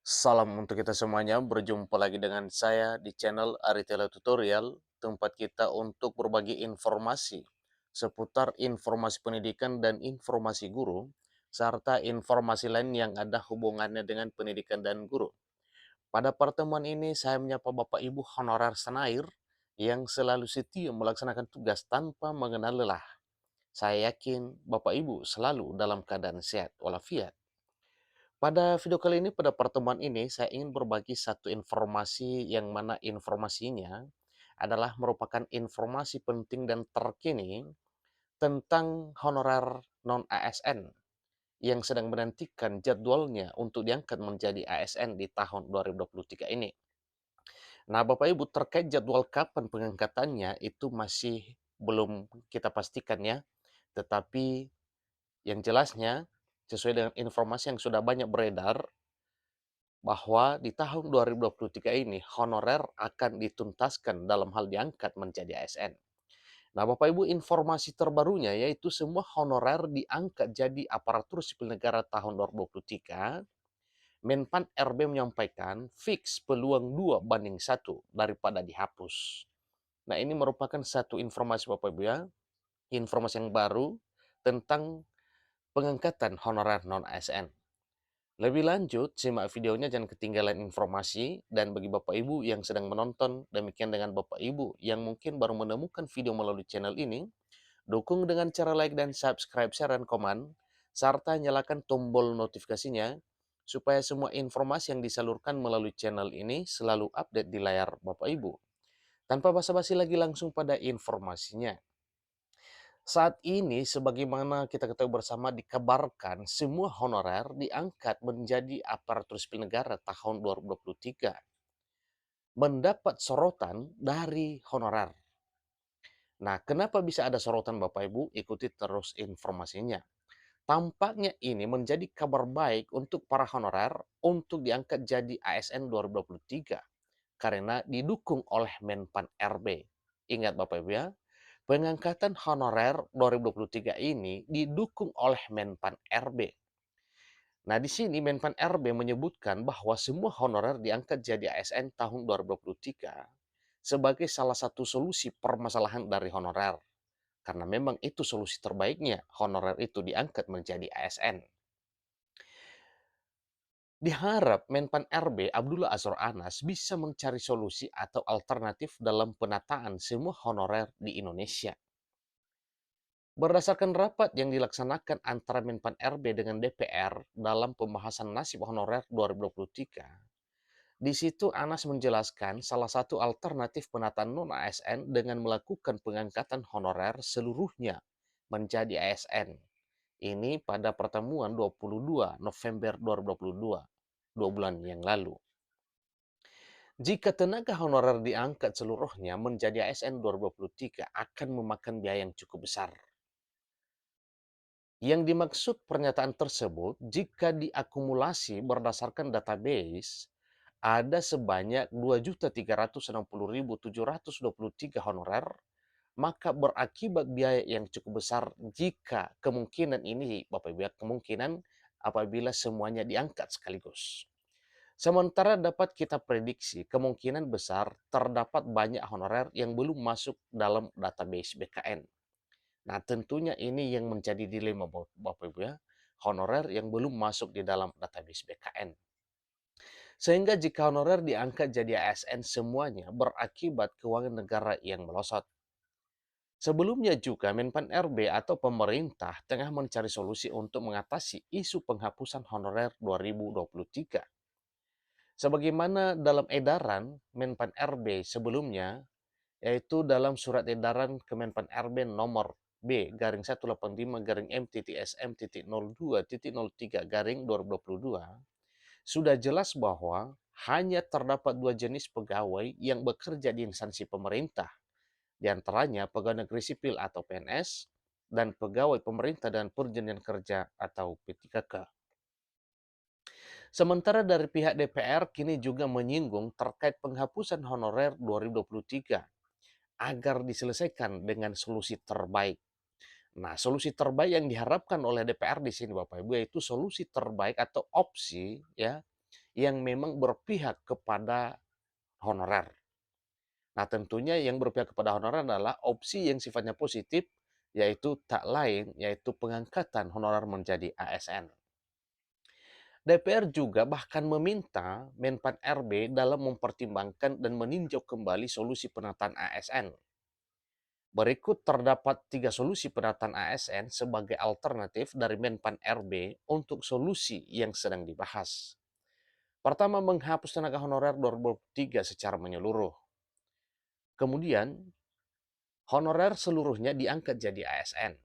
Salam untuk kita semuanya, berjumpa lagi dengan saya di channel Aritela Tutorial, tempat kita untuk berbagi informasi seputar informasi pendidikan dan informasi guru, serta informasi lain yang ada hubungannya dengan pendidikan dan guru. Pada pertemuan ini, saya menyapa Bapak Ibu honorer Senair yang selalu setia melaksanakan tugas tanpa mengenal lelah. Saya yakin Bapak Ibu selalu dalam keadaan sehat walafiat. Pada video kali ini, pada pertemuan ini, saya ingin berbagi satu informasi yang mana informasinya adalah merupakan informasi penting dan terkini tentang honorer non-ASN yang sedang menantikan jadwalnya untuk diangkat menjadi ASN di tahun 2023 ini. Nah, Bapak Ibu, terkait jadwal kapan pengangkatannya itu masih belum kita pastikan ya, tetapi yang jelasnya sesuai dengan informasi yang sudah banyak beredar bahwa di tahun 2023 ini honorer akan dituntaskan dalam hal diangkat menjadi ASN. Nah, Bapak Ibu, informasi terbarunya yaitu semua honorer diangkat jadi aparatur sipil negara tahun 2023. Menpan RB menyampaikan fix peluang 2:1 daripada dihapus. Nah, ini merupakan satu informasi Bapak Ibu ya, informasi yang baru tentang pengangkatan honorer non-ASN. Lebih lanjut, simak videonya jangan ketinggalan informasi, dan bagi Bapak Ibu yang sedang menonton, demikian dengan Bapak Ibu yang mungkin baru menemukan video melalui channel ini, dukung dengan cara like dan subscribe, share, dan komen, serta nyalakan tombol notifikasinya, supaya semua informasi yang disalurkan melalui channel ini selalu update di layar Bapak Ibu. Tanpa basa-basi lagi langsung pada informasinya. Saat ini, sebagaimana kita ketahui bersama, dikabarkan semua honorer diangkat menjadi aparatur sipil negara tahun 2023. Mendapat sorotan dari honorer. Nah, kenapa bisa ada sorotan Bapak Ibu? Ikuti terus informasinya. Tampaknya ini menjadi kabar baik untuk para honorer untuk diangkat jadi ASN 2023 karena didukung oleh Menpan RB. Ingat Bapak Ibu ya, pengangkatan honorer 2023 ini didukung oleh Menpan RB. Nah, di sini Menpan RB menyebutkan bahwa semua honorer diangkat jadi ASN tahun 2023 sebagai salah satu solusi permasalahan dari honorer. Karena memang itu solusi terbaiknya, honorer itu diangkat menjadi ASN. Diharap Menpan RB Abdullah Azwar Anas bisa mencari solusi atau alternatif dalam penataan semua honorer di Indonesia. Berdasarkan rapat yang dilaksanakan antara Menpan RB dengan DPR dalam pembahasan nasib honorer 2023, di situ Anas menjelaskan salah satu alternatif penataan non-ASN dengan melakukan pengangkatan honorer seluruhnya menjadi ASN. Ini pada pertemuan 22 November 2022, 2 bulan yang lalu. Jika tenaga honorer diangkat seluruhnya menjadi ASN 2023 akan memakan biaya yang cukup besar. Yang dimaksud pernyataan tersebut, jika diakumulasi berdasarkan database, ada sebanyak 2.360.723 honorer, maka berakibat biaya yang cukup besar jika kemungkinan ini, Bapak Ibu, kemungkinan apabila semuanya diangkat sekaligus. Sementara dapat kita prediksi kemungkinan besar terdapat banyak honorer yang belum masuk dalam database BKN. Nah, tentunya ini yang menjadi dilema Bapak Ibu ya, honorer yang belum masuk di dalam database BKN. Sehingga jika honorer diangkat jadi ASN semuanya berakibat keuangan negara yang melosot. Sebelumnya juga Menpan RB atau pemerintah tengah mencari solusi untuk mengatasi isu penghapusan honorer 2023. Sebagaimana dalam edaran Menpan RB sebelumnya, yaitu dalam surat edaran Kemenpan RB nomor B-185-M.SM.02.03 sudah jelas bahwa hanya terdapat dua jenis pegawai yang bekerja di instansi pemerintah, di antaranya pegawai negeri sipil atau PNS dan pegawai pemerintah dan perjanjian kerja atau P3K. Sementara dari pihak DPR kini juga menyinggung terkait penghapusan honorer 2023 agar diselesaikan dengan solusi terbaik. Nah, solusi terbaik yang diharapkan oleh DPR di sini Bapak Ibu yaitu solusi terbaik atau opsi ya yang memang berpihak kepada honorer. Nah, tentunya yang berpihak kepada honorer adalah opsi yang sifatnya positif, yaitu tak lain, yaitu pengangkatan honorer menjadi ASN. DPR juga bahkan meminta Menpan RB dalam mempertimbangkan dan meninjau kembali solusi penataan ASN. Berikut terdapat 3 solusi penataan ASN sebagai alternatif dari Menpan RB untuk solusi yang sedang dibahas. Pertama, menghapus tenaga honorer 2023 secara menyeluruh. Kemudian, honorer seluruhnya diangkat jadi ASN.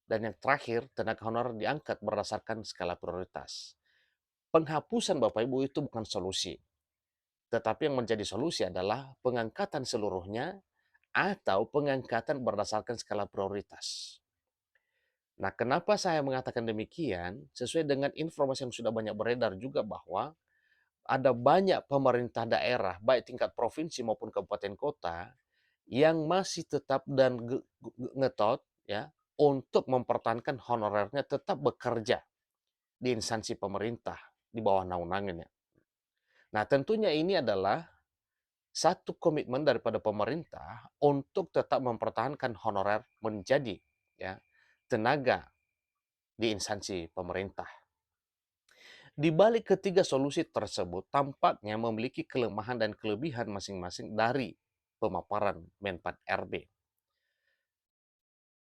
Dan yang terakhir, tenaga honorer diangkat berdasarkan skala prioritas. Penghapusan Bapak Ibu itu bukan solusi, tetapi yang menjadi solusi adalah pengangkatan seluruhnya atau pengangkatan berdasarkan skala prioritas. Nah, kenapa saya mengatakan demikian? Sesuai dengan informasi yang sudah banyak beredar juga bahwa ada banyak pemerintah daerah, baik tingkat provinsi maupun kabupaten kota, yang masih tetap dan ngetot ya untuk mempertahankan honorernya tetap bekerja di instansi pemerintah di bawah naungannya. Nah, tentunya ini adalah satu komitmen daripada pemerintah untuk tetap mempertahankan honorer menjadi ya tenaga di instansi pemerintah. Di balik ketiga solusi tersebut tampaknya memiliki kelemahan dan kelebihan masing-masing dari pemaparan Menpan RB.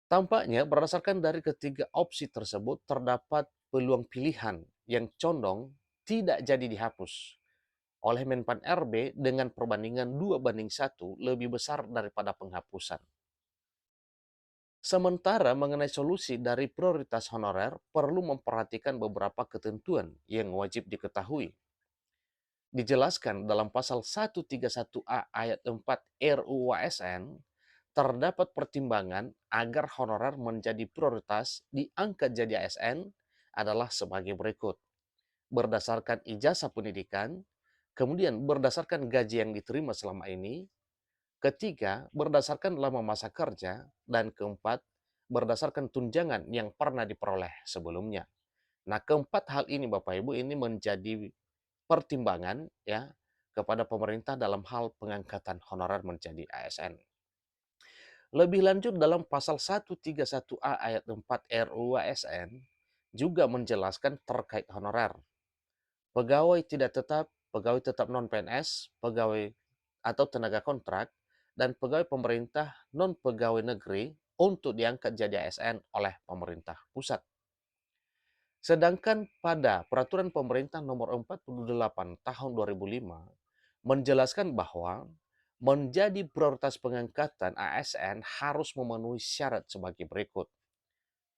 Tampaknya berdasarkan dari ketiga opsi tersebut terdapat peluang pilihan yang condong tidak jadi dihapus oleh Menpan RB dengan perbandingan 2:1 lebih besar daripada penghapusan. Sementara mengenai solusi dari prioritas honorer perlu memperhatikan beberapa ketentuan yang wajib diketahui. Dijelaskan dalam pasal 131A ayat 4 RUU ASN, terdapat pertimbangan agar honorer menjadi prioritas diangkat jadi ASN adalah sebagai berikut. Berdasarkan ijazah pendidikan, kemudian berdasarkan gaji yang diterima selama ini, ketiga, berdasarkan lama masa kerja, dan keempat, berdasarkan tunjangan yang pernah diperoleh sebelumnya. Nah, keempat hal ini Bapak Ibu ini menjadi pertimbangan ya kepada pemerintah dalam hal pengangkatan honorer menjadi ASN. Lebih lanjut dalam pasal 131A ayat 4 RUU ASN juga menjelaskan terkait honorer. Pegawai tidak tetap, pegawai tetap non-PNS, pegawai atau tenaga kontrak, dan pegawai pemerintah non-pegawai negeri untuk diangkat jadi ASN oleh pemerintah pusat. Sedangkan pada Peraturan Pemerintah Nomor 48 Tahun 2005 menjelaskan bahwa menjadi prioritas pengangkatan ASN harus memenuhi syarat sebagai berikut.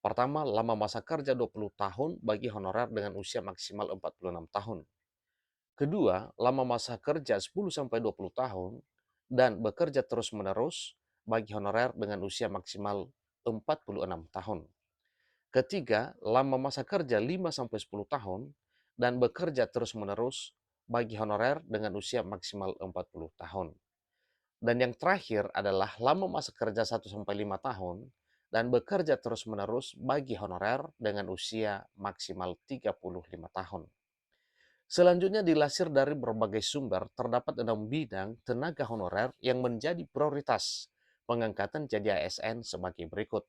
Pertama, lama masa kerja 20 tahun bagi honorer dengan usia maksimal 46 tahun. Kedua, lama masa kerja 10-20 tahun dan bekerja terus-menerus bagi honorer dengan usia maksimal 46 tahun. Ketiga, lama masa kerja 5-10 tahun dan bekerja terus-menerus bagi honorer dengan usia maksimal 40 tahun. Dan yang terakhir adalah lama masa kerja 1-5 tahun dan bekerja terus-menerus bagi honorer dengan usia maksimal 35 tahun. Selanjutnya dilansir dari berbagai sumber, terdapat 6 bidang tenaga honorer yang menjadi prioritas pengangkatan jadi ASN sebagai berikut.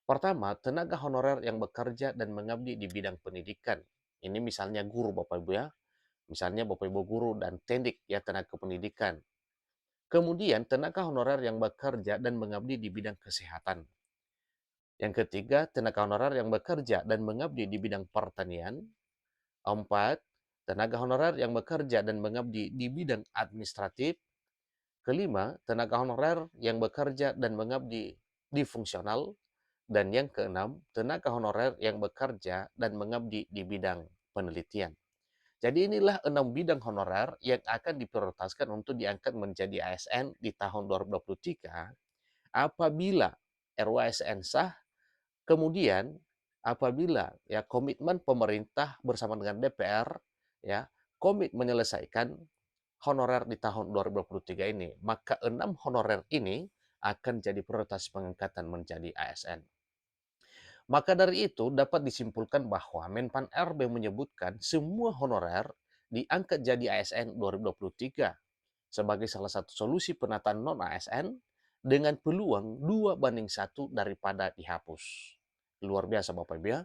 Pertama, tenaga honorer yang bekerja dan mengabdi di bidang pendidikan. Ini misalnya guru Bapak Ibu ya. Misalnya Bapak Ibu guru dan tendik ya tenaga pendidikan. Kemudian tenaga honorer yang bekerja dan mengabdi di bidang kesehatan. Yang ketiga, tenaga honorer yang bekerja dan mengabdi di bidang pertanian. Empat, tenaga honorer yang bekerja dan mengabdi di bidang administratif. Kelima, tenaga honorer yang bekerja dan mengabdi di fungsional. Dan yang keenam, tenaga honorer yang bekerja dan mengabdi di bidang penelitian. Jadi inilah 6 bidang honorer yang akan diprioritaskan untuk diangkat menjadi ASN di tahun 2023 apabila RUU ASN sah, kemudian apabila ya komitmen pemerintah bersama dengan DPR ya komit menyelesaikan honorer di tahun 2023 ini, maka 6 honorer ini akan jadi prioritas pengangkatan menjadi ASN. Maka dari itu dapat disimpulkan bahwa Menpan RB menyebutkan semua honorer diangkat jadi ASN 2023 sebagai salah satu solusi penataan non-ASN dengan peluang 2:1 daripada dihapus. Luar biasa Bapak Ibu ya.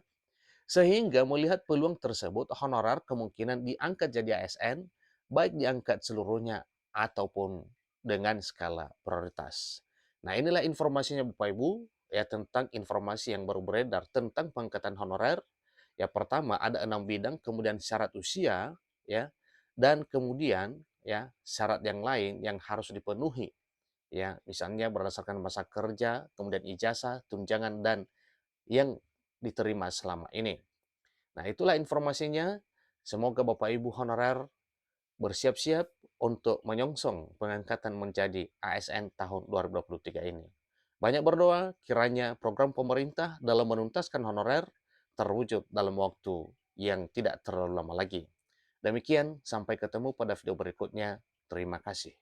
Sehingga melihat peluang tersebut, honorer kemungkinan diangkat jadi ASN, baik diangkat seluruhnya ataupun dengan skala prioritas. Nah, inilah informasinya Bapak Ibu, ya tentang informasi yang baru beredar tentang pengangkatan honorer. Ya pertama ada 6 bidang, kemudian syarat usia, ya, dan kemudian ya syarat yang lain yang harus dipenuhi, ya misalnya berdasarkan masa kerja, kemudian ijazah, tunjangan dan yang diterima selama ini. Nah, itulah informasinya. Semoga Bapak Ibu honorer bersiap-siap untuk menyongsong pengangkatan menjadi ASN tahun 2023 ini. Banyak berdoa kiranya program pemerintah dalam menuntaskan honorer terwujud dalam waktu yang tidak terlalu lama lagi. Demikian, sampai ketemu pada video berikutnya. Terima kasih.